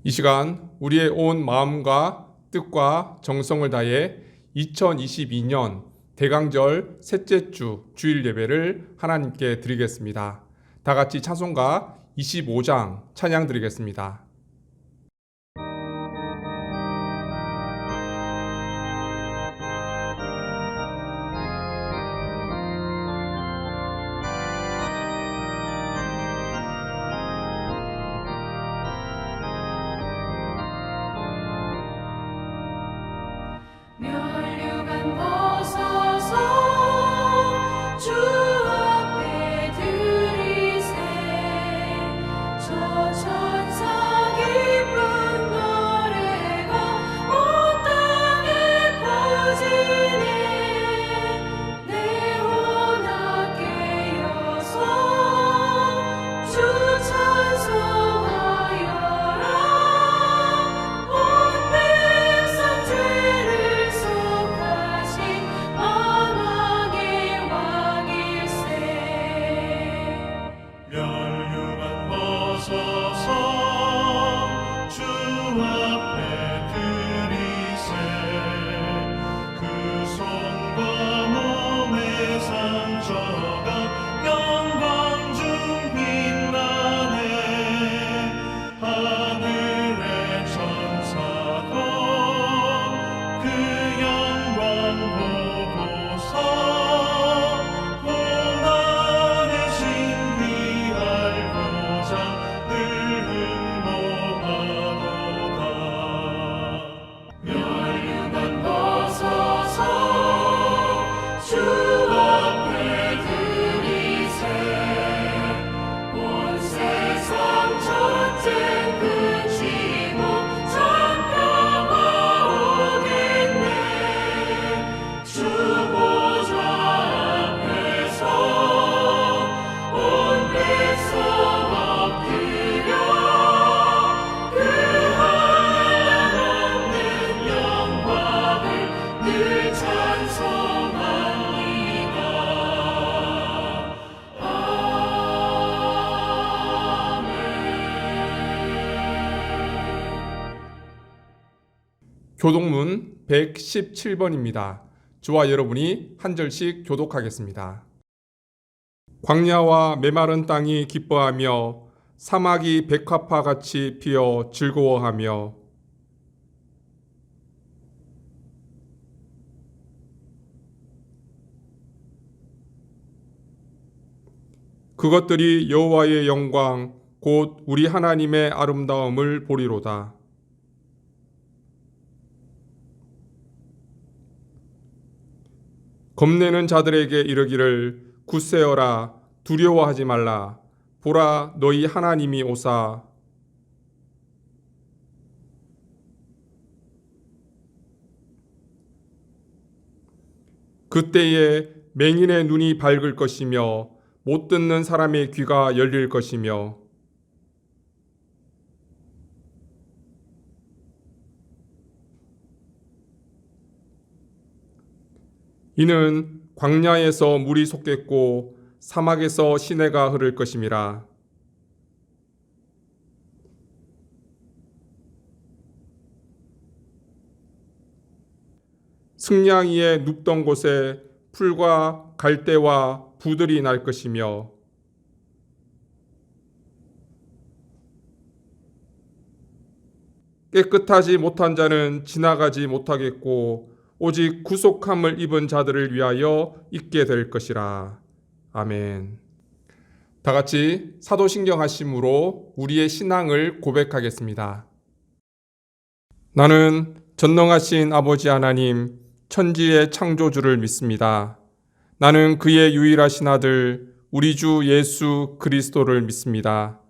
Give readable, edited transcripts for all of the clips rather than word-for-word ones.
이 시간 우리의 온 마음과 뜻과 정성을 다해 2022년 대강절 셋째 주 주일 예배를 하나님께 드리겠습니다. 다 같이 찬송가 25장 찬양 드리겠습니다. 면류관 벗어서 주 앞에 들이세 저 천사 기쁜 노래가 온 땅에 퍼지네 내 혼악 깨어서 주 찬송하여라 온 백성 죄를 속하신 만왕의 왕일세 면류관 벗어서 주 앞에 들이세 그 손과 몸의 상처가 영광 중 빛나네 하늘의 천사도 그 영광 보고서 고난의 신비할고자 늘 흥모하도다 면류관 벗어서 주 앞에 들이세 온 세상 전쟁 그치고 참평화 오겠네 주 보좌 앞에서 온 백성 엎드려 그 한없는 영광을 늘 찬송합니다. 아멘. 교독문 117번입니다. 저와 여러분이 한 절씩 교독하겠습니다. 광야와 메마른 땅이 기뻐하며 사막이 백합화 같이 피어 즐거워하며 그것들이 여호와의 영광 곧 우리 하나님의 아름다움을 보리로다. 겁내는 자들에게 이르기를 굳세어라 두려워하지 말라 보라 너희 하나님이 오사 그때에 맹인의 눈이 밝을 것이며 못 듣는 사람의 귀가 열릴 것이며 이는 광야에서 물이 솟겠고 사막에서 시내가 흐를 것임이라. 승냥이에 눕던 곳에 풀과 갈대와 부들이 날 것이며 깨끗하지 못한 자는 지나가지 못하겠고 오직 구속함을 입은 자들을 위하여 있게 될 것이라. 아멘. 다 같이 사도신경 하심으로 우리의 신앙을 고백하겠습니다. 나는 전능하신 아버지 하나님, 천지의 창조주를 믿습니다. 나는 그의 유일하신 아들, 우리 주 예수 그리스도를 믿습니다.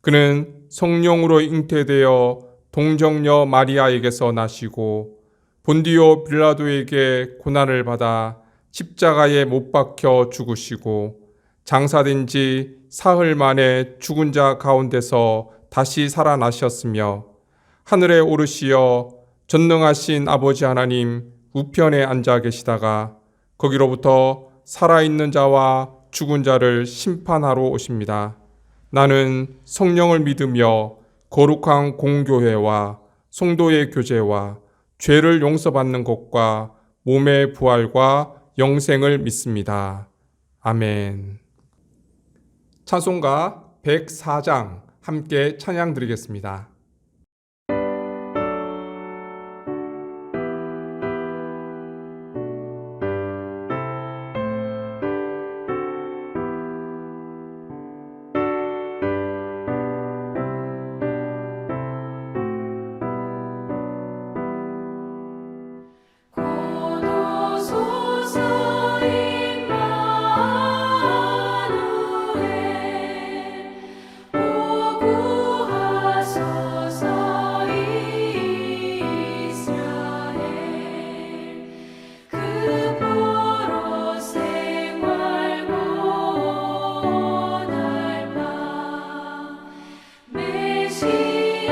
그는 성령으로 잉태되어 동정녀 마리아에게서 나시고 본디오 빌라도에게 고난을 받아 십자가에 못 박혀 죽으시고 장사된 지 사흘 만에 죽은 자 가운데서 다시 살아나셨으며 하늘에 오르시어 전능하신 아버지 하나님 우편에 앉아 계시다가 거기로부터 살아있는 자와 죽은 자를 심판하러 오십니다. 나는 성령을 믿으며 거룩한 공교회와 성도의 교제와 죄를 용서받는 것과 몸의 부활과 영생을 믿습니다. 아멘. 찬송가 104장 함께 찬양 드리겠습니다. 고도소서 임마누엘 보구하소서 이스라엘 그 보로 생활 고날 바 메시아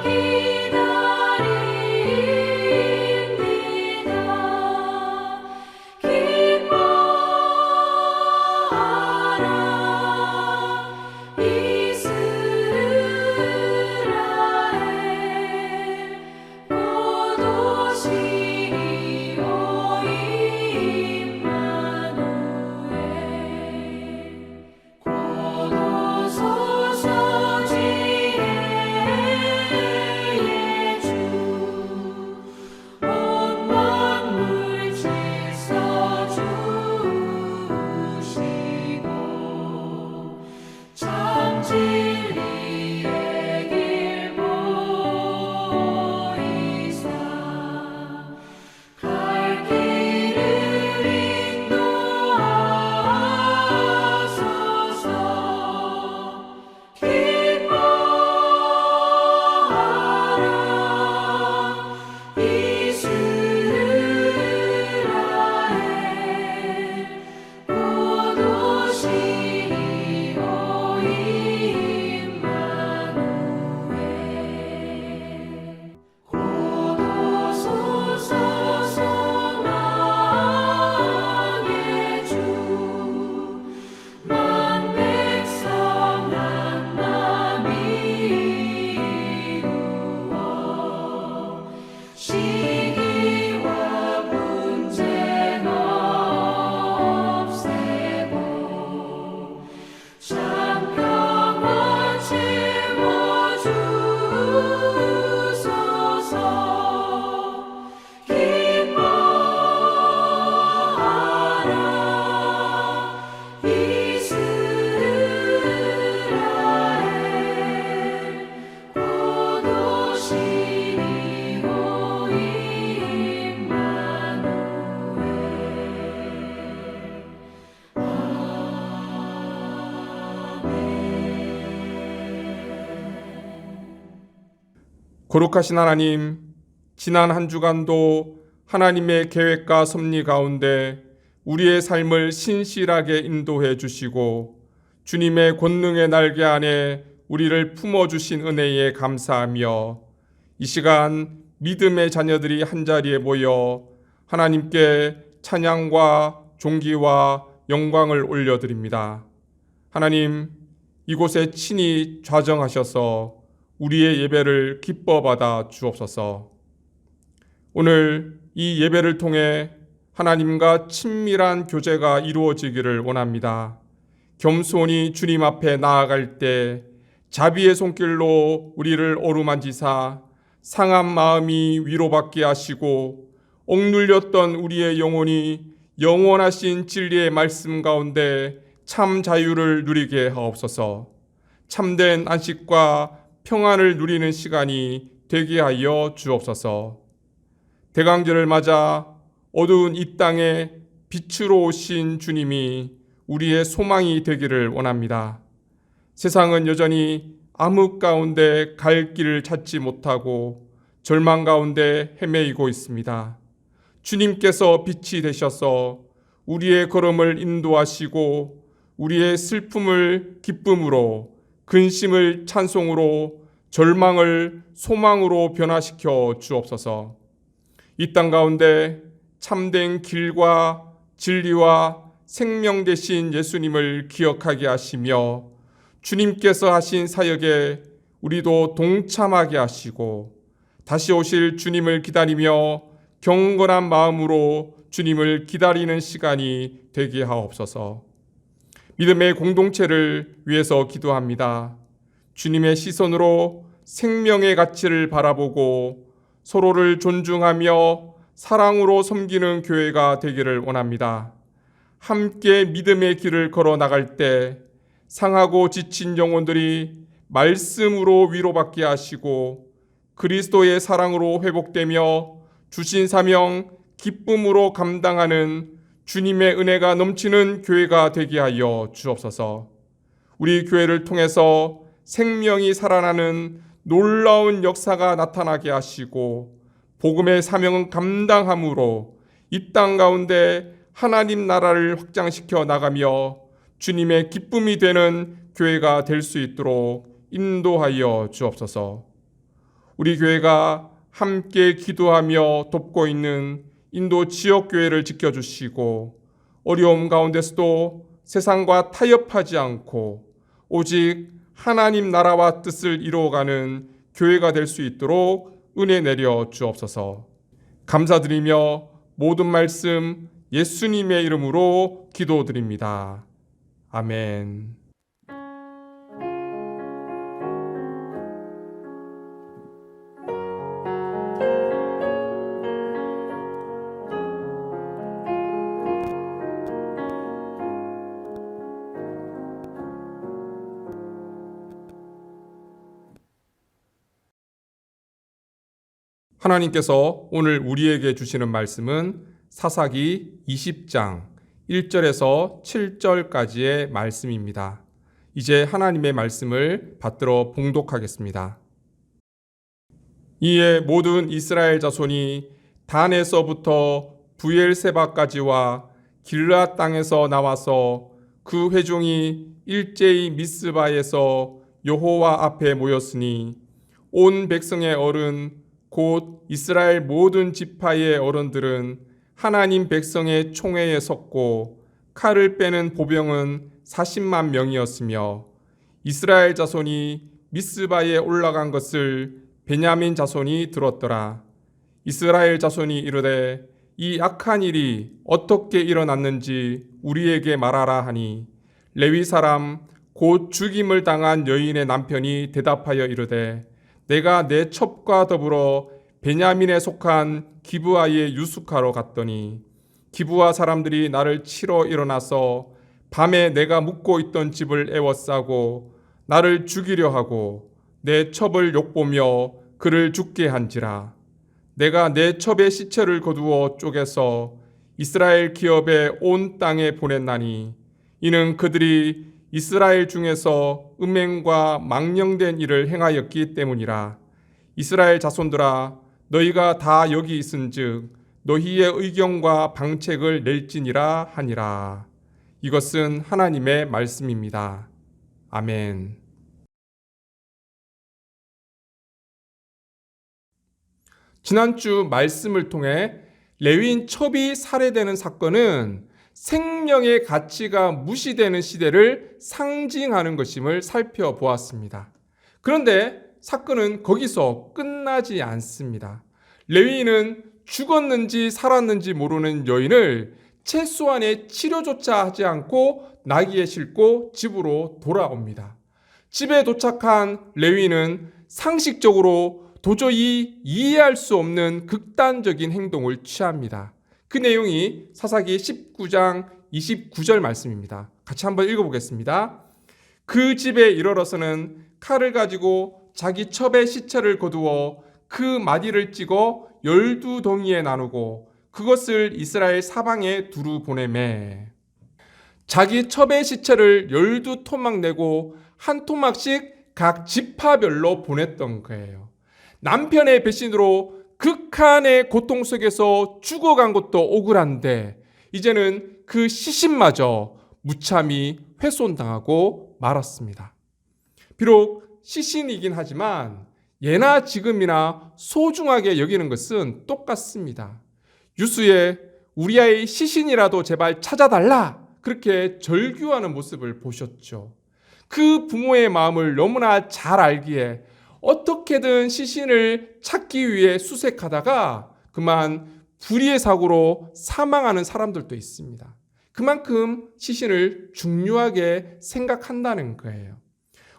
기다립니다. 기뻐하라 이스라엘 고도시리오 임마누엘 고도소서 지혜의 주 온 만물 질서 주시고 참 진리의 길 보이사 갈 길을 인도하소서 기뻐하라 이스라엘 고도시리오 임마누엘 고도소서 소망의 주 만백성 만남 이루어 시기와 분쟁 없애고 참 평화 채워주소서 기뻐하라 이스라엘 고도시리오 임마누엘 거룩하신 하나님, 지난 한 주간도 하나님의 계획과 섭리 가운데 우리의 삶을 신실하게 인도해 주시고 주님의 권능의 날개 안에 우리를 품어주신 은혜에 감사하며 이 시간 믿음의 자녀들이 한자리에 모여 하나님께 찬양과 존귀와 영광을 올려드립니다. 하나님, 이곳에 친히 좌정하셔서 우리의 예배를 기뻐 받아 주옵소서. 오늘 이 예배를 통해 하나님과 친밀한 교제가 이루어지기를 원합니다. 겸손히 주님 앞에 나아갈 때 자비의 손길로 우리를 어루만지사 상한 마음이 위로받게 하시고 억눌렸던 우리의 영혼이 영원하신 진리의 말씀 가운데 참 자유를 누리게 하옵소서. 참된 안식과 평안을 누리는 시간이 되게 하여 주옵소서. 대강절을 맞아 어두운 이 땅에 빛으로 오신 주님이 우리의 소망이 되기를 원합니다. 세상은 여전히 암흑 가운데 갈 길을 찾지 못하고 절망 가운데 헤매이고 있습니다. 주님께서 빛이 되셔서 우리의 걸음을 인도하시고 우리의 슬픔을 기쁨으로, 근심을 찬송으로, 절망을 소망으로 변화시켜 주옵소서. 이 땅 가운데 참된 길과 진리와 생명 되신 예수님을 기억하게 하시며 주님께서 하신 사역에 우리도 동참하게 하시고 다시 오실 주님을 기다리며 경건한 마음으로 주님을 기다리는 시간이 되게 하옵소서. 믿음의 공동체를 위해서 기도합니다. 주님의 시선으로 생명의 가치를 바라보고 서로를 존중하며 사랑으로 섬기는 교회가 되기를 원합니다. 함께 믿음의 길을 걸어 나갈 때 상하고 지친 영혼들이 말씀으로 위로받게 하시고 그리스도의 사랑으로 회복되며 주신 사명 기쁨으로 감당하는 주님의 은혜가 넘치는 교회가 되게 하여 주옵소서. 우리 교회를 통해서 생명이 살아나는 놀라운 역사가 나타나게 하시고 복음의 사명은 감당함으로 이 땅 가운데 하나님 나라를 확장시켜 나가며 주님의 기쁨이 되는 교회가 될 수 있도록 인도하여 주옵소서. 우리 교회가 함께 기도하며 돕고 있는 인도 지역교회를 지켜주시고 어려움 가운데서도 세상과 타협하지 않고 오직 하나님 나라와 뜻을 이루어가는 교회가 될 수 있도록 은혜 내려 주옵소서. 감사드리며 모든 말씀 예수님의 이름으로 기도드립니다. 아멘. 하나님께서 오늘 우리에게 주시는 말씀은 사사기 20장 1절에서 7절까지의 말씀입니다. 이제 하나님의 말씀을 받들어 봉독하겠습니다. 이에 모든 이스라엘 자손이 단에서부터 부엘세바까지와 길르앗 땅에서 나와서 그 회중이 일제히 미스바에서 여호와 앞에 모였으니 온 백성의 어른 곧 이스라엘 모든 지파의 어른들은 하나님 백성의 총회에 섰고 칼을 빼는 보병은 40만 명이었으며 이스라엘 자손이 미스바에 올라간 것을 베냐민 자손이 들었더라. 이스라엘 자손이 이르되 이 악한 일이 어떻게 일어났는지 우리에게 말하라 하니 레위 사람 곧 죽임을 당한 여인의 남편이 대답하여 이르되 내가 내 첩과 더불어 베냐민에 속한 기브아에 유숙하러 갔더니 기브아 사람들이 나를 치러 일어나서 밤에 내가 묵고 있던 집을 에워싸고 나를 죽이려 하고 내 첩을 욕보며 그를 죽게 한지라. 내가 내 첩의 시체를 거두어 쪼개서 이스라엘 기업의 온 땅에 보냈나니 이는 그들이 이스라엘 중에서 음행과 망령된 일을 행하였기 때문이라. 이스라엘 자손들아 너희가 다 여기 있은즉 너희의 의견과 방책을 낼지니라 하니라. 이것은 하나님의 말씀입니다. 아멘. 지난주 말씀을 통해 레위인 첩이 살해되는 사건은 생명의 가치가 무시되는 시대를 상징하는 것임을 살펴보았습니다. 그런데 사건은 거기서 끝나지 않습니다. 레위인은 죽었는지 살았는지 모르는 여인을 최소한의 치료조차 하지 않고 나귀에 싣고 집으로 돌아옵니다. 집에 도착한 레위인은 상식적으로 도저히 이해할 수 없는 극단적인 행동을 취합니다. 그 내용이 사사기 19장 29절 말씀입니다. 같이 한번 읽어보겠습니다. 그 집에 이르러서는 칼을 가지고 자기 첩의 시체를 거두어 그 마디를 찍어 12덩이에 나누고 그것을 이스라엘 사방에 두루 보내매 자기 첩의 시체를 12토막 내고 한 토막씩 각 지파별로 보냈던 거예요. 남편의 배신으로 극한의 고통 속에서 죽어간 것도 억울한데 이제는 그 시신마저 무참히 훼손당하고 말았습니다. 비록 시신이긴 하지만 예나 지금이나 소중하게 여기는 것은 똑같습니다. 유수의 우리아의 시신이라도 제발 찾아달라 그렇게 절규하는 모습을 보셨죠. 그 부모의 마음을 너무나 잘 알기에 어떻게든 시신을 찾기 위해 수색하다가 그만 불의의 사고로 사망하는 사람들도 있습니다. 그만큼 시신을 중요하게 생각한다는 거예요.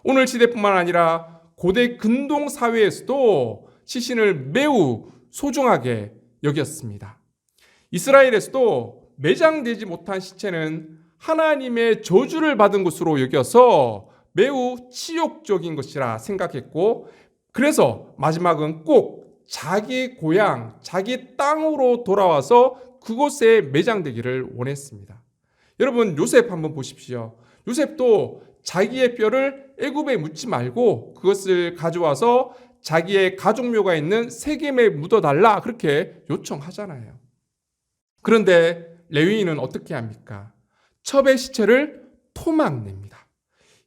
오늘 시대뿐만 아니라 고대 근동 사회에서도 시신을 매우 소중하게 여겼습니다. 이스라엘에서도 매장되지 못한 시체는 하나님의 저주를 받은 것으로 여겨서 매우 치욕적인 것이라 생각했고, 그래서 마지막은 꼭 자기 고향, 자기 땅으로 돌아와서 그곳에 매장되기를 원했습니다. 여러분, 요셉 한번 보십시오. 요셉도 자기의 뼈를 애굽에 묻지 말고 그것을 가져와서 자기의 가족묘가 있는 세겜에 묻어달라, 그렇게 요청하잖아요. 그런데 레위인은 어떻게 합니까? 첩의 시체를 토막냅니다.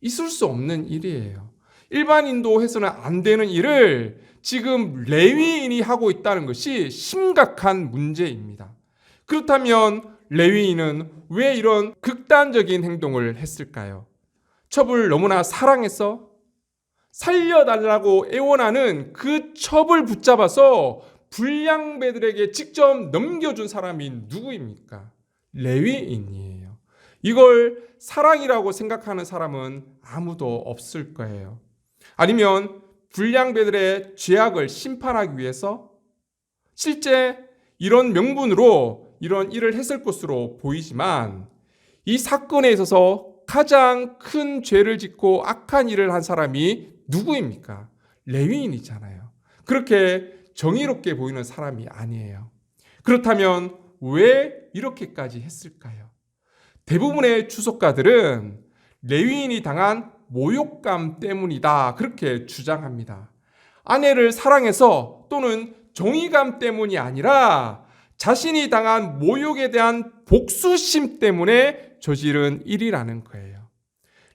있을 수 없는 일이에요. 일반인도 해서는 안 되는 일을 지금 레위인이 하고 있다는 것이 심각한 문제입니다. 그렇다면 레위인은 왜 이런 극단적인 행동을 했을까요? 첩을 너무나 사랑해서 살려달라고 애원하는 그 첩을 붙잡아서 불량배들에게 직접 넘겨준 사람이 누구입니까? 레위인이에요. 이걸 사랑이라고 생각하는 사람은 아무도 없을 거예요. 아니면 불량배들의 죄악을 심판하기 위해서 실제 이런 명분으로 이런 일을 했을 것으로 보이지만, 이 사건에 있어서 가장 큰 죄를 짓고 악한 일을 한 사람이 누구입니까? 레위인이잖아요. 그렇게 정의롭게 보이는 사람이 아니에요. 그렇다면 왜 이렇게까지 했을까요? 대부분의 추석가들은 레위인이 당한 모욕감 때문이다, 그렇게 주장합니다. 아내를 사랑해서 또는 정의감 때문이 아니라 자신이 당한 모욕에 대한 복수심 때문에 저지른 일이라는 거예요.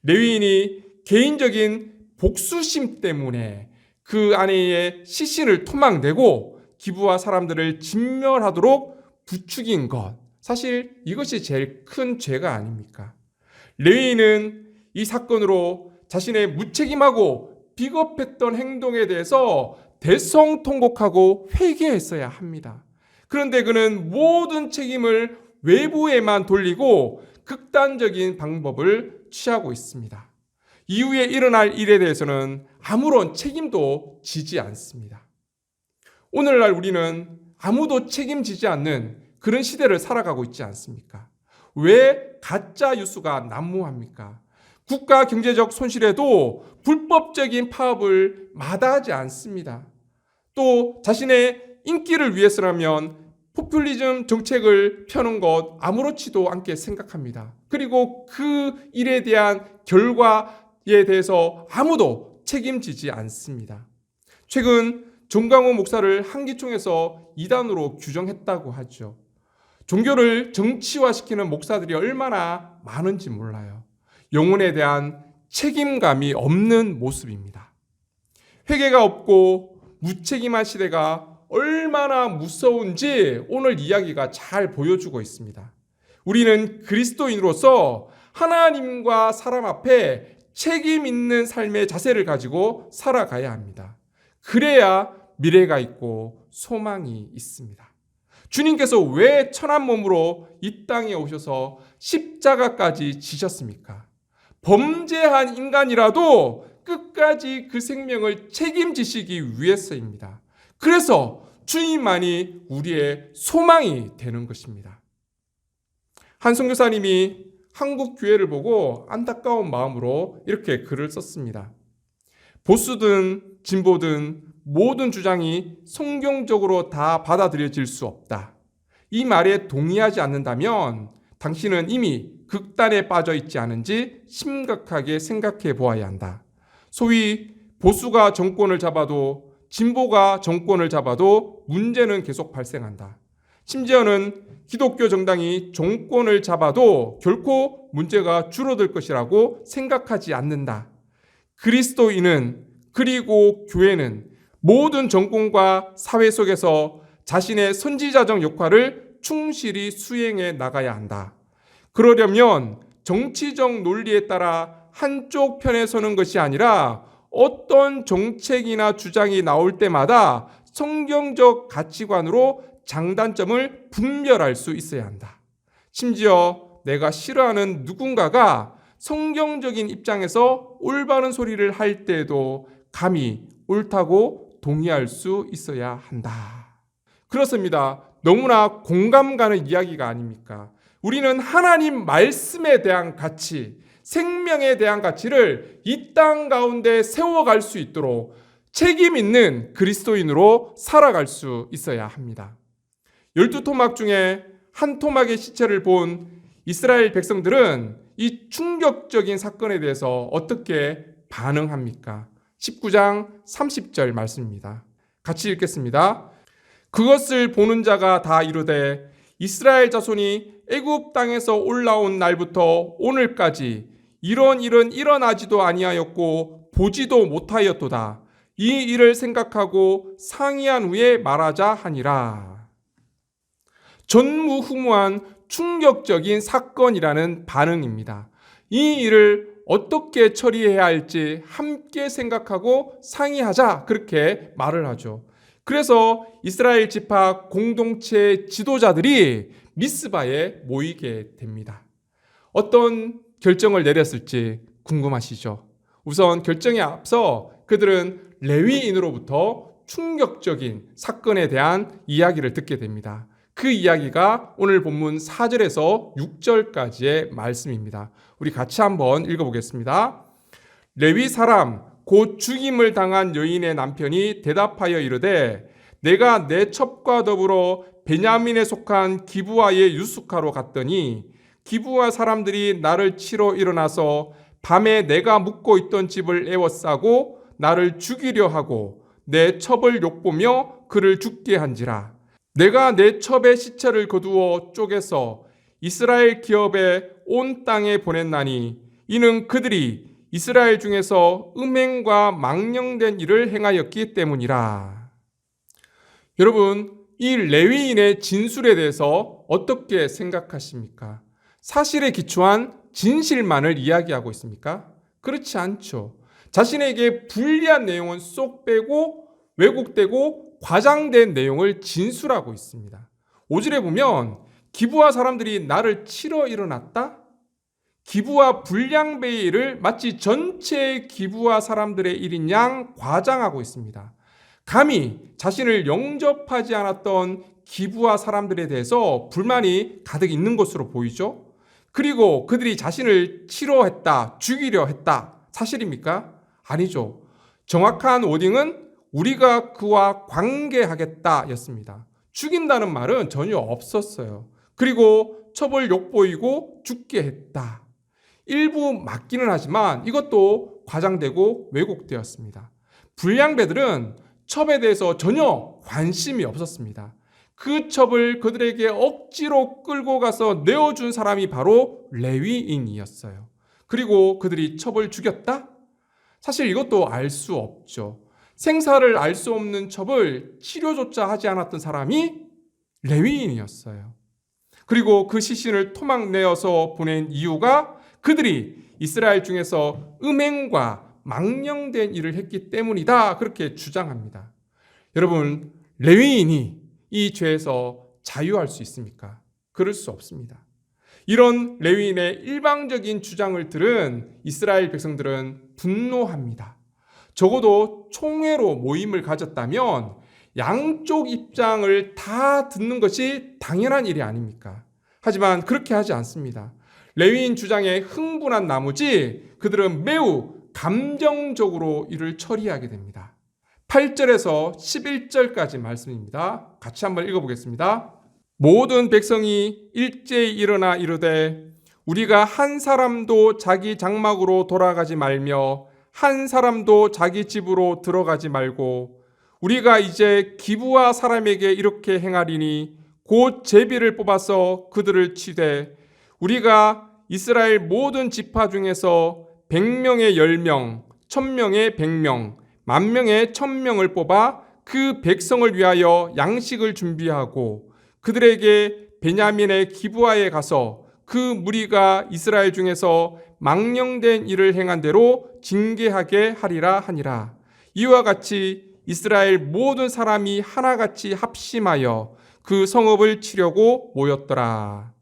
레위인이 개인적인 복수심 때문에 그 아내의 시신을 토막내고 기부와 사람들을 진멸하도록 부추긴 것, 사실 이것이 제일 큰 죄가 아닙니까? 레위인은 이 사건으로 자신의 무책임하고 비겁했던 행동에 대해서 대성통곡하고 회개했어야 합니다. 그런데 그는 모든 책임을 외부에만 돌리고 극단적인 방법을 취하고 있습니다. 이후에 일어날 일에 대해서는 아무런 책임도 지지 않습니다. 오늘날 우리는 아무도 책임지지 않는 그런 시대를 살아가고 있지 않습니까? 왜 가짜 뉴스가 난무합니까? 국가 경제적 손실에도 불법적인 파업을 마다하지 않습니다. 또 자신의 인기를 위해서라면 포퓰리즘 정책을 펴는 것 아무렇지도 않게 생각합니다. 그리고 그 일에 대한 결과에 대해서 아무도 책임지지 않습니다. 최근 정강호 목사를 한기총에서 이단으로 규정했다고 하죠. 종교를 정치화시키는 목사들이 얼마나 많은지 몰라요. 영혼에 대한 책임감이 없는 모습입니다. 회개가 없고 무책임한 시대가 얼마나 무서운지 오늘 이야기가 잘 보여주고 있습니다. 우리는 그리스도인으로서 하나님과 사람 앞에 책임 있는 삶의 자세를 가지고 살아가야 합니다. 그래야 미래가 있고 소망이 있습니다. 주님께서 왜 천한 몸으로 이 땅에 오셔서 십자가까지 지셨습니까? 범죄한 인간이라도 끝까지 그 생명을 책임지시기 위해서입니다. 그래서 주님만이 우리의 소망이 되는 것입니다. 한 선교사님이 한국 교회를 보고 안타까운 마음으로 이렇게 글을 썼습니다. 보수든 진보든 모든 주장이 성경적으로 다 받아들여질 수 없다. 이 말에 동의하지 않는다면 당신은 이미 극단에 빠져 있지 않은지 심각하게 생각해 보아야 한다. 소위 보수가 정권을 잡아도 진보가 정권을 잡아도 문제는 계속 발생한다. 심지어는 기독교 정당이 정권을 잡아도 결코 문제가 줄어들 것이라고 생각하지 않는다. 그리스도인은 그리고 교회는 모든 정권과 사회 속에서 자신의 선지자적 역할을 충실히 수행해 나가야 한다. 그러려면 정치적 논리에 따라 한쪽 편에 서는 것이 아니라 어떤 정책이나 주장이 나올 때마다 성경적 가치관으로 장단점을 분별할 수 있어야 한다. 심지어 내가 싫어하는 누군가가 성경적인 입장에서 올바른 소리를 할 때에도 감히 옳다고 동의할 수 있어야 한다. 그렇습니다. 너무나 공감 가는 이야기가 아닙니까? 우리는 하나님 말씀에 대한 가치, 생명에 대한 가치를 이 땅 가운데 세워갈 수 있도록 책임 있는 그리스도인으로 살아갈 수 있어야 합니다. 12토막 중에 한 토막의 시체를 본 이스라엘 백성들은 이 충격적인 사건에 대해서 어떻게 반응합니까? 19장 30절 말씀입니다. 같이 읽겠습니다. 그것을 보는 자가 다 이르되 이스라엘 자손이 애굽 땅에서 올라온 날부터 오늘까지 이런 일은 일어나지도 아니하였고 보지도 못하였도다. 이 일을 생각하고 상의한 후에 말하자 하니라. 전무후무한 충격적인 사건이라는 반응입니다. 이 일을 어떻게 처리해야 할지 함께 생각하고 상의하자, 그렇게 말을 하죠. 그래서 이스라엘 지파 공동체 지도자들이 미스바에 모이게 됩니다. 어떤 결정을 내렸을지 궁금하시죠? 우선 결정에 앞서 그들은 레위인으로부터 충격적인 사건에 대한 이야기를 듣게 됩니다. 그 이야기가 오늘 본문 4절에서 6절까지의 말씀입니다. 우리 같이 한번 읽어보겠습니다. 레위 사람 곧 죽임을 당한 여인의 남편이 대답하여 이르되 내가 내 첩과 더불어 베냐민에 속한 기브아의 유숙하러 갔더니 기브아 사람들이 나를 치러 일어나서 밤에 내가 묵고 있던 집을 에워싸고 나를 죽이려 하고 내 첩을 욕보며 그를 죽게 한지라. 내가 내 첩의 시체를 거두어 쪼개서 이스라엘 기업에 온 땅에 보냈나니 이는 그들이 이스라엘 중에서 음행과 망령된 일을 행하였기 때문이라. 여러분, 이 레위인의 진술에 대해서 어떻게 생각하십니까? 사실에 기초한 진실만을 이야기하고 있습니까? 그렇지 않죠. 자신에게 불리한 내용은 쏙 빼고 왜곡되고 과장된 내용을 진술하고 있습니다. 5절에 보면 기브아 사람들이 나를 치러 일어났다? 기브아 불량배의 일을 마치 전체 기브아 사람들의 일인 양 과장하고 있습니다. 감히 자신을 영접하지 않았던 기브아 사람들에 대해서 불만이 가득 있는 것으로 보이죠. 그리고 그들이 자신을 치러 했다, 죽이려 했다. 사실입니까? 아니죠. 정확한 워딩은 우리가 그와 관계하겠다 였습니다. 죽인다는 말은 전혀 없었어요. 그리고 첩을 욕보이고 죽게 했다. 일부 맞기는 하지만 이것도 과장되고 왜곡되었습니다. 불량배들은 첩에 대해서 전혀 관심이 없었습니다. 그 첩을 그들에게 억지로 끌고 가서 내어준 사람이 바로 레위인이었어요. 그리고 그들이 첩을 죽였다? 사실 이것도 알 수 없죠. 생사를 알 수 없는 첩을 치료조차 하지 않았던 사람이 레위인이었어요. 그리고 그 시신을 토막내어서 보낸 이유가 그들이 이스라엘 중에서 음행과 망령된 일을 했기 때문이다, 그렇게 주장합니다. 여러분, 레위인이 이 죄에서 자유할 수 있습니까? 그럴 수 없습니다. 이런 레위인의 일방적인 주장을 들은 이스라엘 백성들은 분노합니다. 적어도 총회로 모임을 가졌다면 양쪽 입장을 다 듣는 것이 당연한 일이 아닙니까? 하지만 그렇게 하지 않습니다. 레위인 주장에 흥분한 나머지 그들은 매우 감정적으로 이를 처리하게 됩니다. 8절에서 11절까지 말씀입니다. 같이 한번 읽어보겠습니다. 모든 백성이 일제히 일어나 이르되 우리가 한 사람도 자기 장막으로 돌아가지 말며 한 사람도 자기 집으로 들어가지 말고 우리가 이제 기브아 사람에게 이렇게 행하리니 곧 제비를 뽑아서 그들을 치되 우리가 이스라엘 모든 지파 중에서 100명의 10명, 1000명의 100명, 10,000명의 1000명을 뽑아 그 백성을 위하여 양식을 준비하고 그들에게 베냐민의 기브아에 가서 그 무리가 이스라엘 중에서 망령된 일을 행한 대로 징계하게 하리라 하니라. 이와 같이 이스라엘 모든 사람이 하나같이 합심하여 그 성읍을 치려고 모였더라.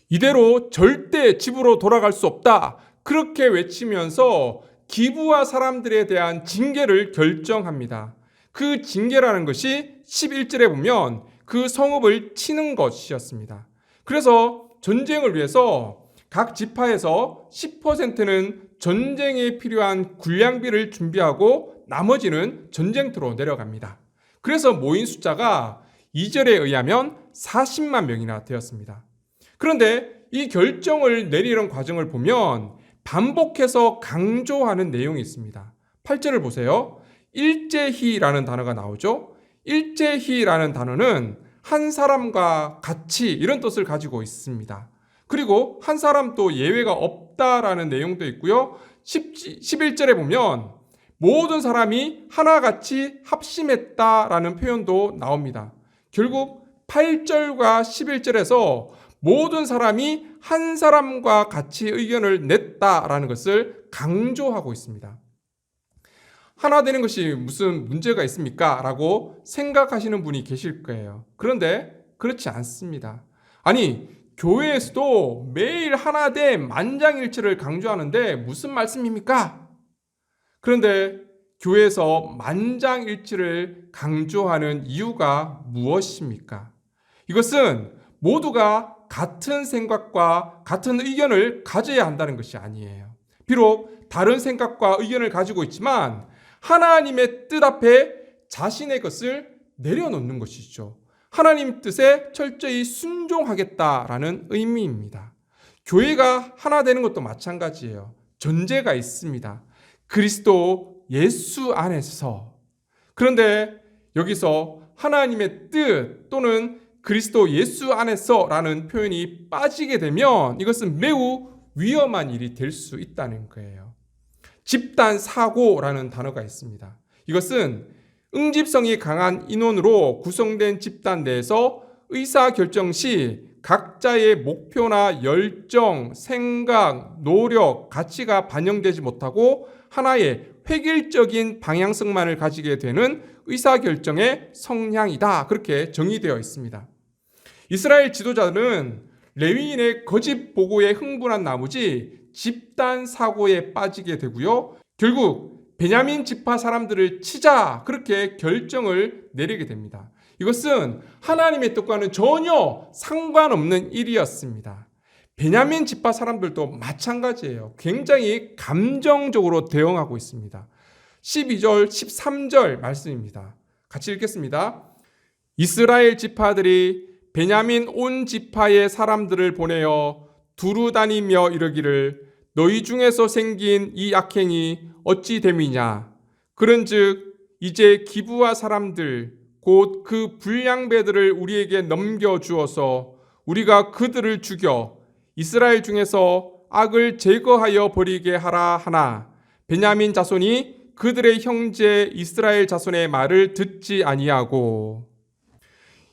이대로 절대 집으로 돌아갈 수 없다. 그렇게 외치면서 기브아 사람들에 대한 징계를 결정합니다. 그 징계라는 것이 11절에 보면 그 성읍을 치는 것이었습니다. 그래서 전쟁을 위해서 각 지파에서 10%는 전쟁에 필요한 군량비를 준비하고 나머지는 전쟁터로 내려갑니다. 그래서 모인 숫자가 2절에 의하면 40만 명이나 되었습니다. 그런데 이 결정을 내리는 과정을 보면 반복해서 강조하는 내용이 있습니다. 8절을 보세요. 일제히라는 단어가 나오죠. 일제히라는 단어는 한 사람과 같이 이런 뜻을 가지고 있습니다. 그리고 한 사람도 예외가 없다라는 내용도 있고요. 11절에 보면 모든 사람이 하나같이 합심했다라는 표현도 나옵니다. 결국 8절과 11절에서 모든 사람이 한 사람과 같이 의견을 냈다라는 것을 강조하고 있습니다. 하나 되는 것이 무슨 문제가 있습니까? 라고 생각하시는 분이 계실 거예요. 그런데 그렇지 않습니다. 아니, 교회에서도 매일 하나 돼 만장일치를 강조하는데 무슨 말씀입니까? 그런데 교회에서 만장일치를 강조하는 이유가 무엇입니까? 이것은 모두가 같은 생각과 같은 의견을 가져야 한다는 것이 아니에요. 비록 다른 생각과 의견을 가지고 있지만 하나님의 뜻 앞에 자신의 것을 내려놓는 것이죠. 하나님 뜻에 철저히 순종하겠다라는 의미입니다. 교회가 하나 되는 것도 마찬가지예요. 전제가 있습니다. 그리스도 예수 안에서. 그런데 여기서 하나님의 뜻 또는 그리스도 예수 안에서라는 표현이 빠지게 되면 이것은 매우 위험한 일이 될 수 있다는 거예요. 집단 사고라는 단어가 있습니다. 이것은 응집성이 강한 인원으로 구성된 집단 내에서 의사결정 시 각자의 목표나 열정, 생각, 노력, 가치가 반영되지 못하고 하나의 획일적인 방향성만을 가지게 되는 의사결정의 성향이다. 그렇게 정의되어 있습니다. 이스라엘 지도자들은 레위인의 거짓 보고에 흥분한 나머지 집단 사고에 빠지게 되고요. 결국 베냐민 지파 사람들을 치자 그렇게 결정을 내리게 됩니다. 이것은 하나님의 뜻과는 전혀 상관없는 일이었습니다. 베냐민 지파 사람들도 마찬가지예요. 굉장히 감정적으로 대응하고 있습니다. 12절, 13절 말씀입니다. 같이 읽겠습니다. 이스라엘 지파들이 베냐민 온 지파의 사람들을 보내어 두루 다니며 이르기를 너희 중에서 생긴 이 악행이 어찌 됨이냐. 그런즉 이제 기브아 사람들 곧 그 불량배들을 우리에게 넘겨주어서 우리가 그들을 죽여 이스라엘 중에서 악을 제거하여 버리게 하라 하나 베냐민 자손이 그들의 형제 이스라엘 자손의 말을 듣지 아니하고.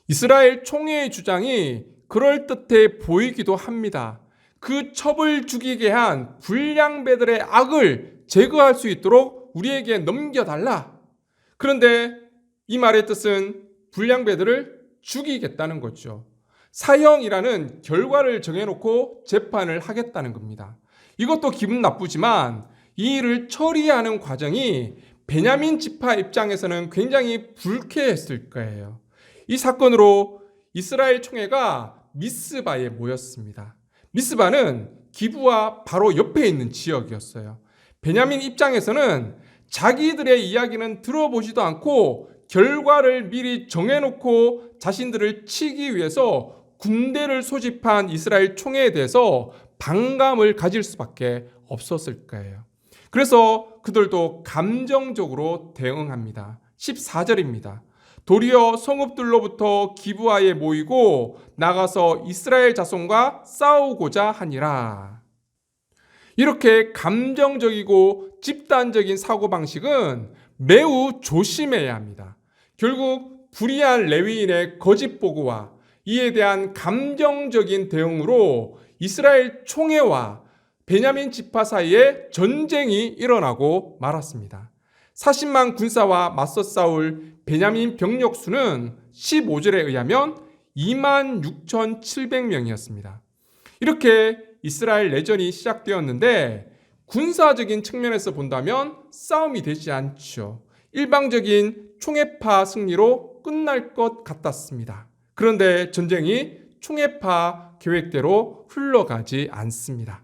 이스라엘 총회의 주장이 그럴듯해 보이기도 합니다. 그 첩을 죽이게 한 불량배들의 악을 제거할 수 있도록 우리에게 넘겨달라. 그런데 이 말의 뜻은 불량배들을 죽이겠다는 거죠. 사형이라는 결과를 정해놓고 재판을 하겠다는 겁니다. 이것도 기분 나쁘지만 이 일을 처리하는 과정이 베냐민 지파 입장에서는 굉장히 불쾌했을 거예요. 이 사건으로 이스라엘 총회가 미스바에 모였습니다. 미스바는 기브와 바로 옆에 있는 지역이었어요. 베냐민 입장에서는 자기들의 이야기는 들어보지도 않고 결과를 미리 정해놓고 자신들을 치기 위해서 군대를 소집한 이스라엘 총회에 대해서 반감을 가질 수밖에 없었을 거예요. 그래서 그들도 감정적으로 대응합니다. 14절입니다. 도리어 성읍들로부터 기브아에 모이고 나가서 이스라엘 자손과 싸우고자 하니라. 이렇게 감정적이고 집단적인 사고방식은 매우 조심해야 합니다. 결국 불의한 레위인의 거짓 보고와 이에 대한 감정적인 대응으로 이스라엘 총회와 베냐민 지파 사이에 전쟁이 일어나고 말았습니다. 40만 군사와 맞서 싸울 베냐민 병력 수는 15절에 의하면 26,700명이었습니다. 이렇게 이스라엘 내전이 시작되었는데 군사적인 측면에서 본다면 싸움이 되지 않죠. 일방적인 총애파 승리로 끝날 것 같았습니다. 그런데 전쟁이 총애파 계획대로 흘러가지 않습니다.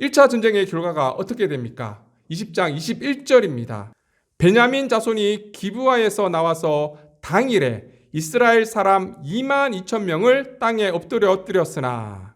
1차 전쟁의 결과가 어떻게 됩니까? 20장 21절입니다. 베냐민 자손이 기브아에서 나와서 당일에 이스라엘 사람 22,000명을 땅에 엎드렸으나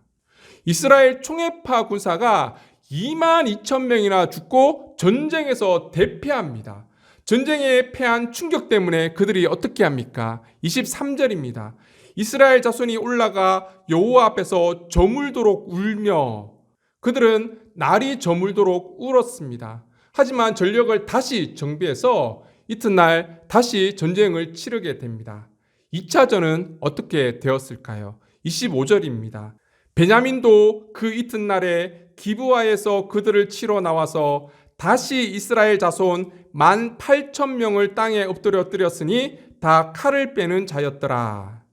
이스라엘 총애파 군사가 22,000명이나 죽고 전쟁에서 대패합니다. 전쟁에 패한 충격 때문에 그들이 어떻게 합니까? 23절입니다. 이스라엘 자손이 올라가 여호와 앞에서 저물도록 울며 그들은 날이 저물도록 울었습니다. 하지만 전력을 다시 정비해서 이튿날 다시 전쟁을 치르게 됩니다. 2차전은 어떻게 되었을까요? 25절입니다. 베냐민도 그 이튿날에 기브아에서 그들을 치러 나와서 다시 이스라엘 자손 18,000명을 땅에 엎드렸으니 다 칼을 빼는 자였더라.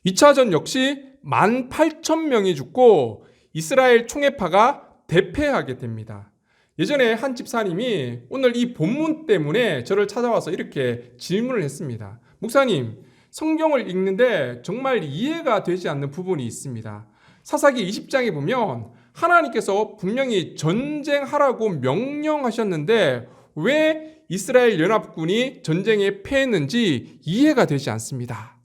2차전 역시 18,000명이 죽고 이스라엘 총애파가 대패하게 됩니다. 예전에 한 집사님이 오늘 이 본문 때문에 저를 찾아와서 이렇게 질문을 했습니다. 목사님, 성경을 읽는데 정말 이해가 되지 않는 부분이 있습니다. 사사기 20장에 보면 하나님께서 분명히 전쟁하라고 명령하셨는데 왜 이스라엘 연합군이 전쟁에 패했는지 이해가 되지 않습니다.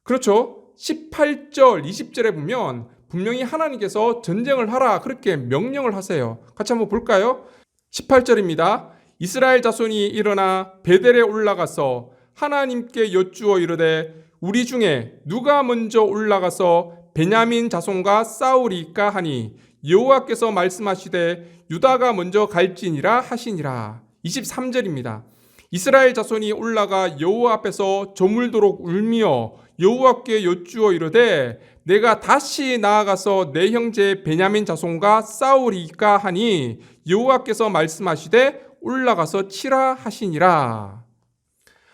그렇죠? 18절, 20절에 보면 분명히 하나님께서 전쟁을 하라 그렇게 명령을 하세요. 같이 한번 볼까요? 18절입니다. 이스라엘 자손이 일어나 베델에 올라가서 하나님께 여쭈어 이르되 우리 중에 누가 먼저 올라가서 베냐민 자손과 싸우리까 하니 여호와께서 말씀하시되 유다가 먼저 갈지니라 하시니라. 23절입니다. 이스라엘 자손이 올라가 여호와 앞에서 저물도록 울며 여호와께 여쭈어 이르되 내가 다시 나아가서 내 형제 베냐민 자손과 싸우리까 하니 여호와께서 말씀하시되 올라가서 치라 하시니라.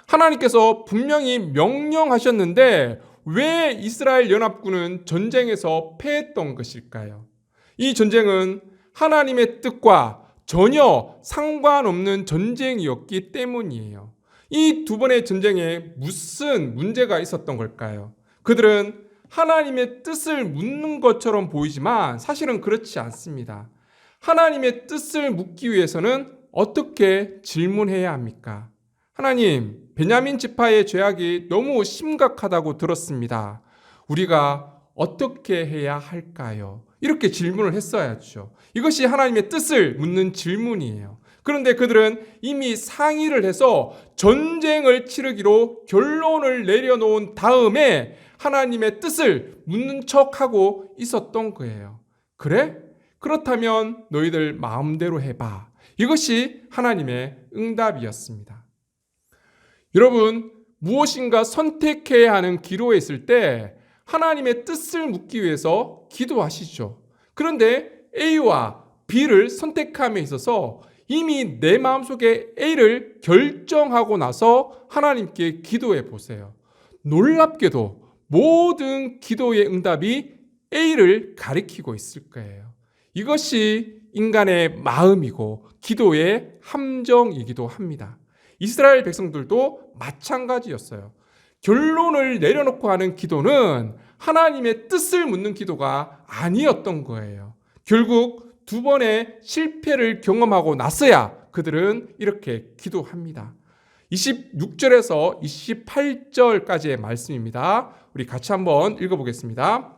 하나님께서 분명히 명령하셨는데 왜 이스라엘 연합군은 전쟁에서 패했던 것일까요? 이 전쟁은 하나님의 뜻과 전혀 상관없는 전쟁이었기 때문이에요. 이 두 번의 전쟁에 무슨 문제가 있었던 걸까요? 그들은 하나님의 뜻을 묻는 것처럼 보이지만 사실은 그렇지 않습니다. 하나님의 뜻을 묻기 위해서는 어떻게 질문해야 합니까? 하나님, 베냐민 지파의 죄악이 너무 심각하다고 들었습니다. 우리가 어떻게 해야 할까요? 이렇게 질문을 했어야죠. 이것이 하나님의 뜻을 묻는 질문이에요. 그런데 그들은 이미 상의를 해서 전쟁을 치르기로 결론을 내려놓은 다음에 하나님의 뜻을 묻는 척하고 있었던 거예요. 그래? 그렇다면 너희들 마음대로 해봐. 이것이 하나님의 응답이었습니다. 여러분, 무엇인가 선택해야 하는 기로에 있을 때 하나님의 뜻을 묻기 위해서 기도하시죠. 그런데 A와 B를 선택함에 있어서 이미 내 마음속에 A를 결정하고 나서 하나님께 기도해 보세요. 놀랍게도 모든 기도의 응답이 A를 가리키고 있을 거예요. 이것이 인간의 마음이고 기도의 함정이기도 합니다. 이스라엘 백성들도 마찬가지였어요. 결론을 내려놓고 하는 기도는 하나님의 뜻을 묻는 기도가 아니었던 거예요. 결국 두 번의 실패를 경험하고 나서야 그들은 이렇게 기도합니다. 26절에서 28절까지의 말씀입니다. 우리 같이 한번 읽어보겠습니다.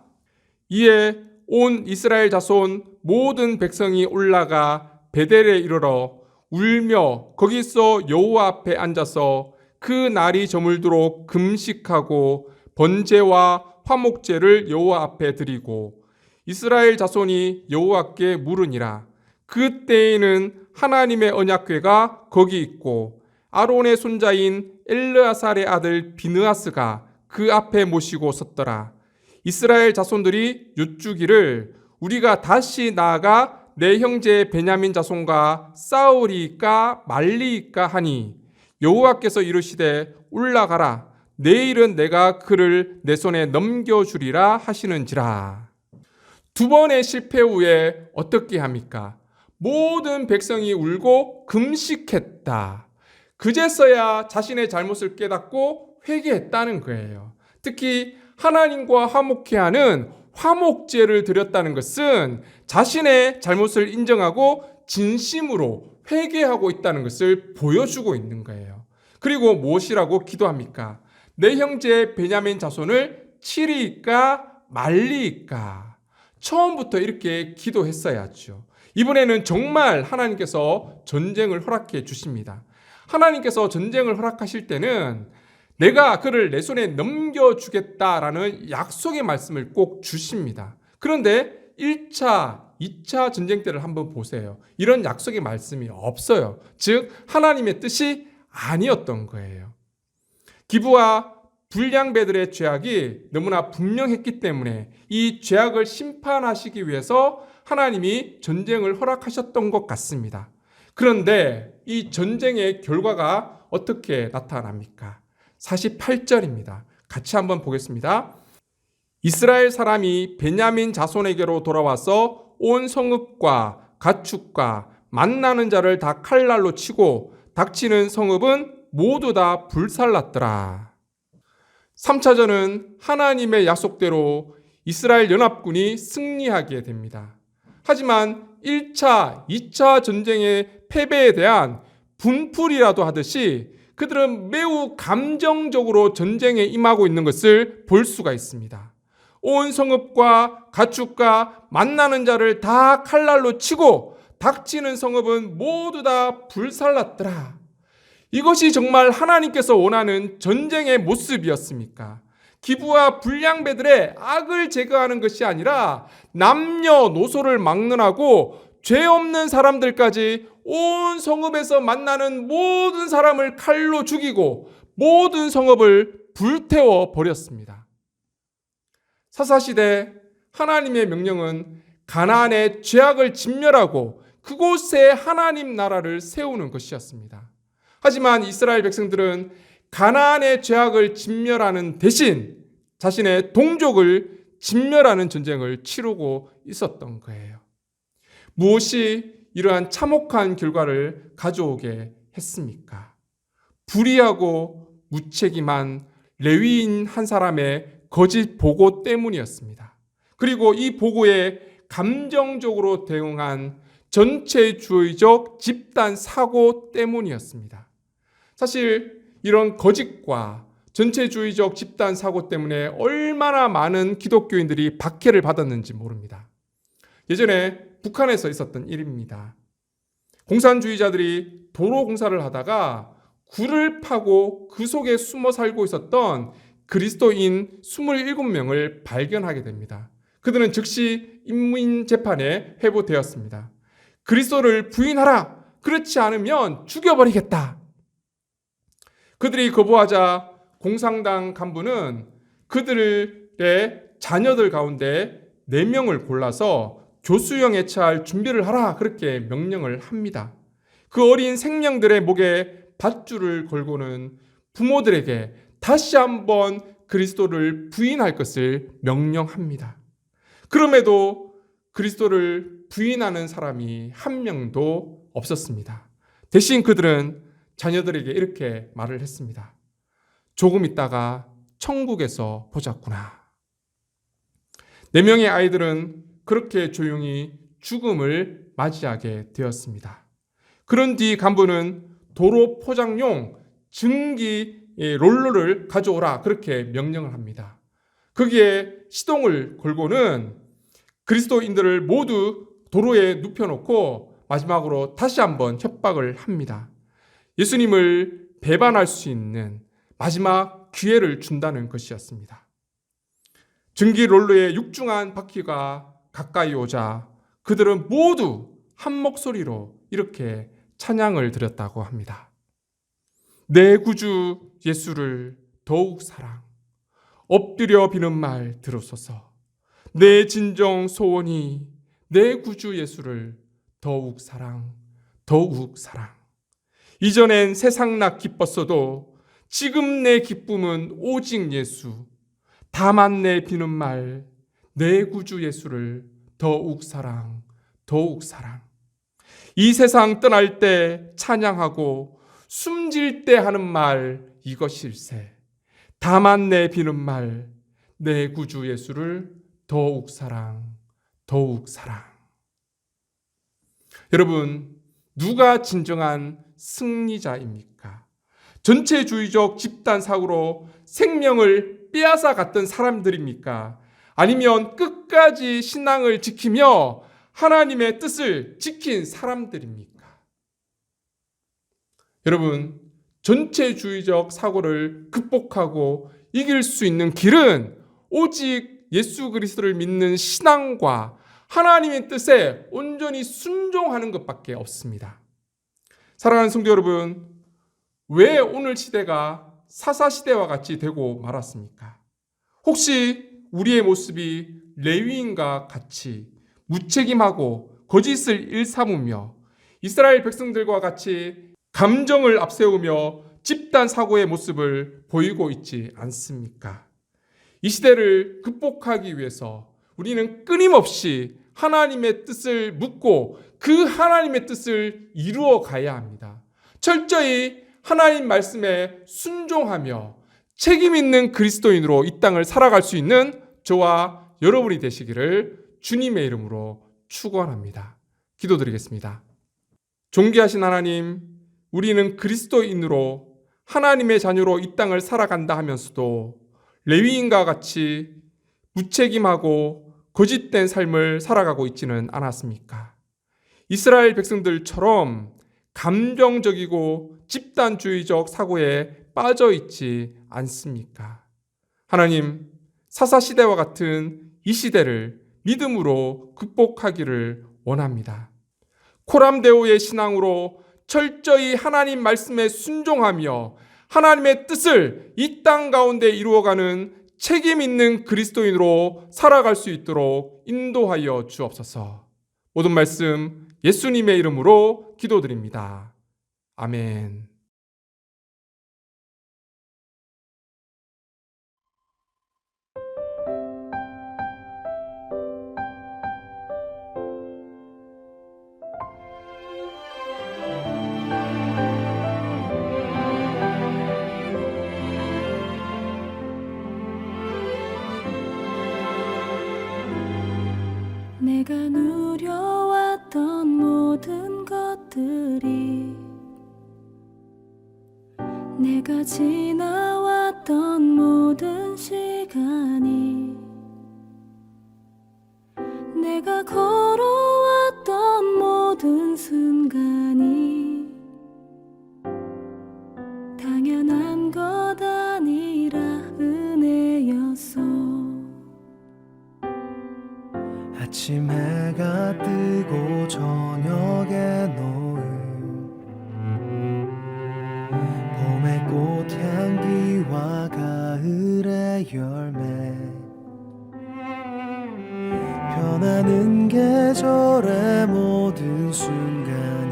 이에 온 이스라엘 자손 모든 백성이 올라가 베델에 이르러 울며 거기서 여호와 앞에 앉아서 그 날이 저물도록 금식하고 번제와 화목제를 여호와 앞에 드리고 이스라엘 자손이 여호와께 물으니라. 그때에는 하나님의 언약궤가 거기 있고 아론의 손자인 엘르아살의 아들 비느하스가 그 앞에 모시고 섰더라. 이스라엘 자손들이 여쭈기를 우리가 다시 나아가 내 형제 베냐민 자손과 싸우리까 말리까 하니 여호와께서 이르시되 올라가라 내일은 내가 그를 내 손에 넘겨주리라 하시는지라. 두 번의 실패 후에 어떻게 합니까? 모든 백성이 울고 금식했다. 그제서야 자신의 잘못을 깨닫고 회개했다는 거예요. 특히 하나님과 화목케 하는 화목제를 드렸다는 것은 자신의 잘못을 인정하고 진심으로 회개하고 있다는 것을 보여주고 있는 거예요. 그리고 무엇이라고 기도합니까? 내 형제 베냐민 자손을 치리까 말리까. 처음부터 이렇게 기도했어야죠. 이번에는 정말 하나님께서 전쟁을 허락해 주십니다. 하나님께서 전쟁을 허락하실 때는 내가 그를 내 손에 넘겨주겠다라는 약속의 말씀을 꼭 주십니다. 그런데 1차, 2차 전쟁 때를 한번 보세요. 이런 약속의 말씀이 없어요. 즉 하나님의 뜻이 아니었던 거예요. 기브와 불량배들의 죄악이 너무나 분명했기 때문에 이 죄악을 심판하시기 위해서 하나님이 전쟁을 허락하셨던 것 같습니다. 그런데 이 전쟁의 결과가 어떻게 나타납니까? 48절입니다. 같이 한번 보겠습니다. 이스라엘 사람이 베냐민 자손에게로 돌아와서 온 성읍과 가축과 만나는 자를 다 칼날로 치고 닥치는 성읍은 모두 다 불살랐더라. 3차전은 하나님의 약속대로 이스라엘 연합군이 승리하게 됩니다. 하지만 1차, 2차 전쟁의 패배에 대한 분풀이라도 하듯이 그들은 매우 감정적으로 전쟁에 임하고 있는 것을 볼 수가 있습니다. 온 성읍과 가축과 만나는 자를 다 칼날로 치고 닥치는 성읍은 모두 다 불살랐더라. 이것이 정말 하나님께서 원하는 전쟁의 모습이었습니까? 기브와 불량배들의 악을 제거하는 것이 아니라 남녀노소를 막론하고 죄 없는 사람들까지 온 성읍에서 만나는 모든 사람을 칼로 죽이고 모든 성읍을 불태워 버렸습니다. 사사시대 하나님의 명령은 가나안의 죄악을 진멸하고 그곳에 하나님 나라를 세우는 것이었습니다. 하지만 이스라엘 백성들은 가나안의 죄악을 진멸하는 대신 자신의 동족을 진멸하는 전쟁을 치르고 있었던 거예요. 무엇이 이러한 참혹한 결과를 가져오게 했습니까? 불의하고 무책임한 레위인 한 사람의 거짓 보고 때문이었습니다. 그리고 이 보고에 감정적으로 대응한 전체주의적 집단 사고 때문이었습니다. 사실 이런 거짓과 전체주의적 집단 사고 때문에 얼마나 많은 기독교인들이 박해를 받았는지 모릅니다. 예전에 북한에서 있었던 일입니다. 공산주의자들이 도로 공사를 하다가 굴을 파고 그 속에 숨어 살고 있었던 그리스도인 27명을 발견하게 됩니다. 그들은 즉시 인민 재판에 회부되었습니다. 그리스도를 부인하라! 그렇지 않으면 죽여버리겠다! 그들이 거부하자 공산당 간부는 그들의 자녀들 가운데 4명을 골라서 교수형 해체할 준비를 하라 그렇게 명령을 합니다. 그 어린 생명들의 목에 밧줄을 걸고는 부모들에게 다시 한번 그리스도를 부인할 것을 명령합니다. 그럼에도 그리스도를 부인하는 사람이 한 명도 없었습니다. 대신 그들은 자녀들에게 이렇게 말을 했습니다. 조금 있다가 천국에서 보자꾸나. 4명의 아이들은 그렇게 조용히 죽음을 맞이하게 되었습니다. 그런 뒤 간부는 도로 포장용 증기 롤러를 가져오라 그렇게 명령을 합니다. 거기에 시동을 걸고는 그리스도인들을 모두 도로에 눕혀놓고 마지막으로 다시 한번 협박을 합니다. 예수님을 배반할 수 있는 마지막 기회를 준다는 것이었습니다. 증기 롤러의 육중한 바퀴가 가까이 오자 그들은 모두 한 목소리로 이렇게 찬양을 드렸다고 합니다. 내 구주 예수를 더욱 사랑, 엎드려 비는 말 들으소서. 내 진정 소원이 내 구주 예수를 더욱 사랑, 더욱 사랑. 이전엔 세상 나 기뻤어도 지금 내 기쁨은 오직 예수. 다만 내 비는 말, 내 구주 예수를 더욱 사랑, 더욱 사랑. 이 세상 떠날 때 찬양하고 숨질 때 하는 말 이것일세. 다만 내 비는 말, 내 구주 예수를 더욱 사랑, 더욱 사랑. 여러분, 누가 진정한 승리자입니까? 전체주의적 집단 사고로 생명을 빼앗아 갔던 사람들입니까? 아니면 끝까지 신앙을 지키며 하나님의 뜻을 지킨 사람들입니까? 여러분, 전체주의적 사고를 극복하고 이길 수 있는 길은 오직 예수 그리스도를 믿는 신앙과 하나님의 뜻에 온전히 순종하는 것밖에 없습니다. 사랑하는 성도 여러분, 왜 오늘 시대가 사사시대와 같이 되고 말았습니까? 혹시 우리의 모습이 레위인과 같이 무책임하고 거짓을 일삼으며 이스라엘 백성들과 같이 감정을 앞세우며 집단 사고의 모습을 보이고 있지 않습니까? 이 시대를 극복하기 위해서 우리는 끊임없이 하나님의 뜻을 묻고 그 하나님의 뜻을 이루어 가야 합니다. 철저히 하나님 말씀에 순종하며 책임 있는 그리스도인으로 이 땅을 살아갈 수 있는 저와 여러분이 되시기를 주님의 이름으로 축원합니다. 기도드리겠습니다. 존귀하신 하나님, 우리는 그리스도인으로 하나님의 자녀로 이 땅을 살아간다 하면서도 레위인과 같이 무책임하고 거짓된 삶을 살아가고 있지는 않았습니까? 이스라엘 백성들처럼 감정적이고 집단주의적 사고에 빠져 있지 않습니까? 하나님, 사사시대와 같은 이 시대를 믿음으로 극복하기를 원합니다. 코람데오의 신앙으로 철저히 하나님 말씀에 순종하며 하나님의 뜻을 이 땅 가운데 이루어가는 책임 있는 그리스도인으로 살아갈 수 있도록 인도하여 주옵소서. 모든 말씀 예수님의 이름으로 기도드립니다. 아멘. 내가 누려왔던 모든 것들이 내가 지나왔던 모든 시간이 내가 걸어왔던 모든 순간이 당연한 것 아니라 은혜였어. 아침 해가 뜨고 저녁에 노을 봄의 꽃향기와 가을의 열매 변하는 계절의 모든 순간이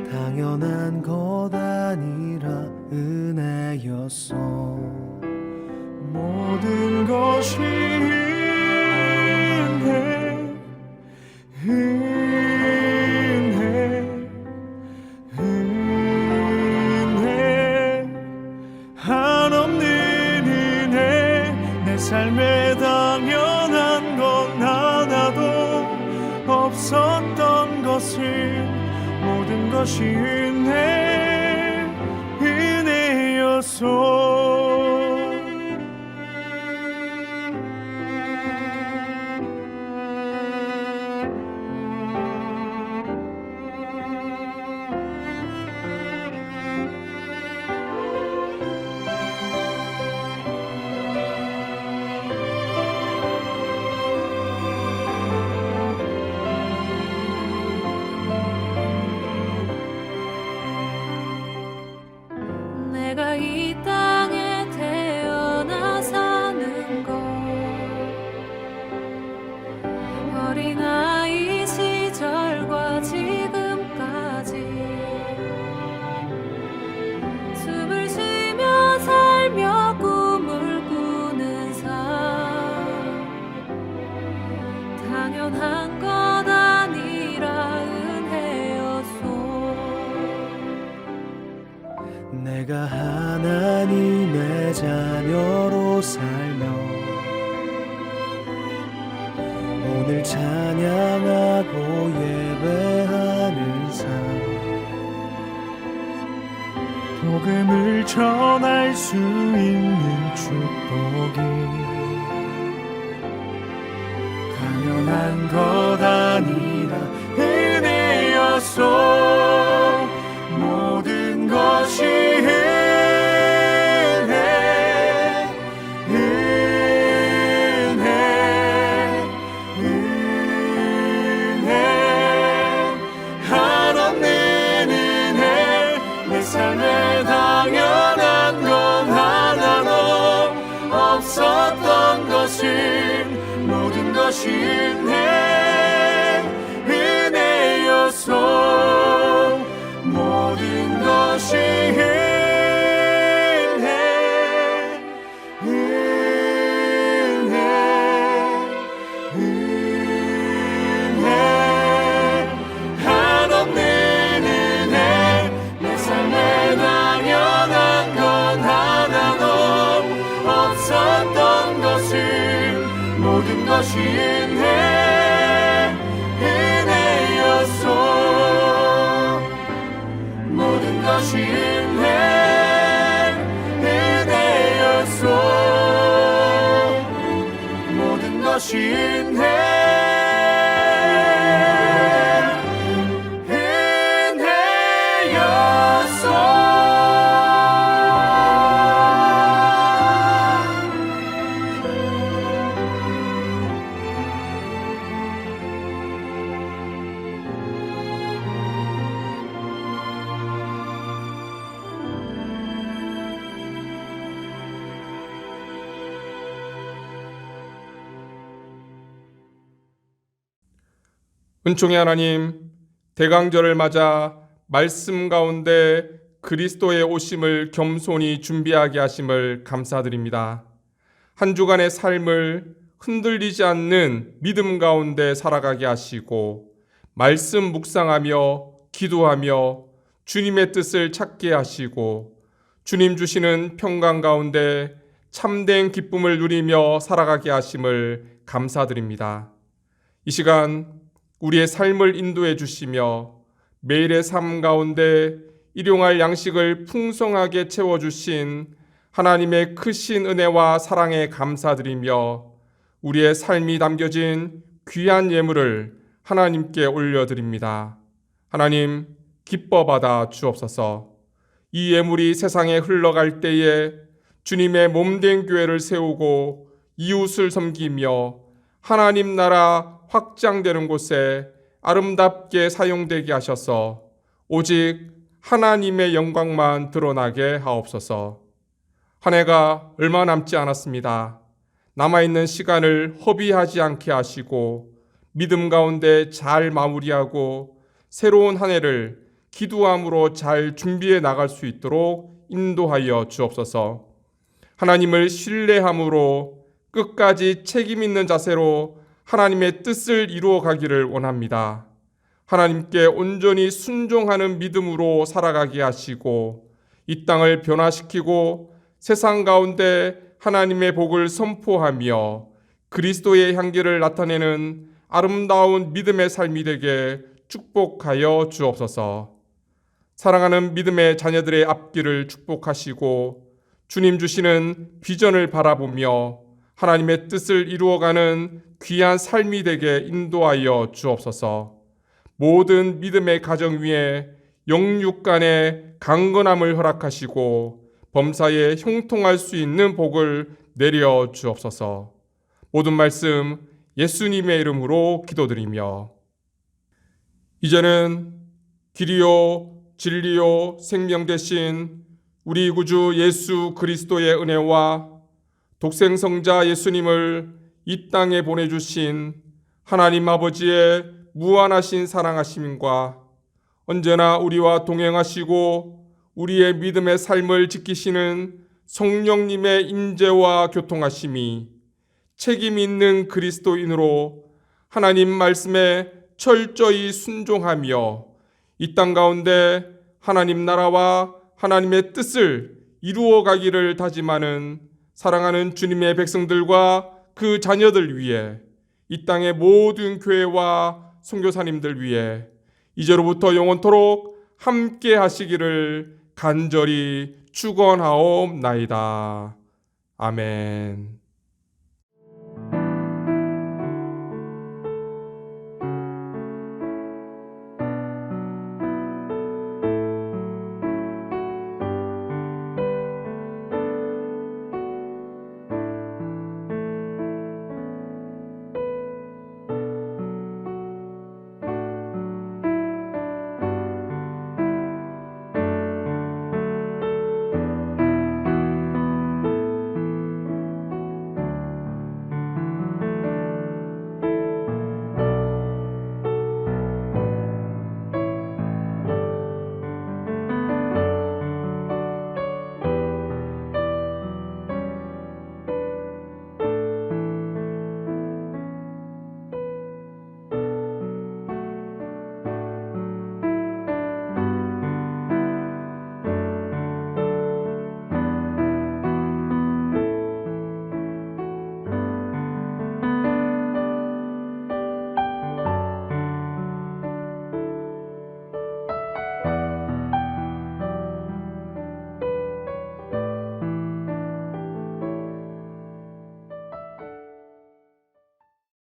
당연한 것 아니라 은혜였어. 모든 것이 은혜 한없는 은혜 내 삶에 당연한 건 하나도 없었던 것을 모든 것이 은혜였소. 내가 이 땅에 태어나 사는 내가 하나님의 자녀로 살며 오늘 찬양하고 예배하는 삶 복음을 전할 수 있는 축복이 당연한 것 아니라 은혜였소. 모든 것이 은혜 한없는 은혜 내 삶에 당연한 건 하나도 없었던 것은 모든 것이 은혜였소. 모든 것이 은혜 한없는 은혜 내 삶에 당연한 건 하나도 없었던 것은 모든 것이 은혜였소. 모든 것이 은혜였소. 모든 것이 은총의 하나님, 대강절을 맞아 말씀 가운데 그리스도의 오심을 겸손히 준비하게 하심을 감사드립니다. 한 주간의 삶을 흔들리지 않는 믿음 가운데 살아가게 하시고 말씀 묵상하며 기도하며 주님의 뜻을 찾게 하시고 주님 주시는 평강 가운데 참된 기쁨을 누리며 살아가게 하심을 감사드립니다. 이 시간 우리의 삶을 인도해 주시며 매일의 삶 가운데 일용할 양식을 풍성하게 채워주신 하나님의 크신 은혜와 사랑에 감사드리며 우리의 삶이 담겨진 귀한 예물을 하나님께 올려드립니다. 하나님, 기뻐 받아 주옵소서. 이 예물이 세상에 흘러갈 때에 주님의 몸된 교회를 세우고 이웃을 섬기며 하나님 나라 확장되는 곳에 아름답게 사용되게 하셔서 오직 하나님의 영광만 드러나게 하옵소서. 한 해가 얼마 남지 않았습니다. 남아있는 시간을 허비하지 않게 하시고 믿음 가운데 잘 마무리하고 새로운 한 해를 기도함으로 잘 준비해 나갈 수 있도록 인도하여 주옵소서. 하나님을 신뢰함으로 끝까지 책임 있는 자세로 하나님의 뜻을 이루어 가기를 원합니다. 하나님께 온전히 순종하는 믿음으로 살아가게 하시고 이 땅을 변화시키고 세상 가운데 하나님의 복을 선포하며 그리스도의 향기를 나타내는 아름다운 믿음의 삶이 되게 축복하여 주옵소서. 사랑하는 믿음의 자녀들의 앞길을 축복하시고 주님 주시는 비전을 바라보며 하나님의 뜻을 이루어가는 귀한 삶이 되게 인도하여 주옵소서. 모든 믿음의 가정 위에 영육 간의 강건함을 허락하시고 범사에 형통할 수 있는 복을 내려 주옵소서. 모든 말씀 예수님의 이름으로 기도드리며 이제는 길이요 진리요 생명 되신 우리 구주 예수 그리스도의 은혜와 독생성자 예수님을 이 땅에 보내주신 하나님 아버지의 무한하신 사랑하심과 언제나 우리와 동행하시고 우리의 믿음의 삶을 지키시는 성령님의 임재와 교통하심이 책임 있는 그리스도인으로 하나님 말씀에 철저히 순종하며 이 땅 가운데 하나님 나라와 하나님의 뜻을 이루어 가기를 다짐하는 사랑하는 주님의 백성들과 그 자녀들 위해, 이 땅의 모든 교회와 선교사님들 위해 이제로부터 영원토록 함께 하시기를 간절히 축원하옵나이다. 아멘.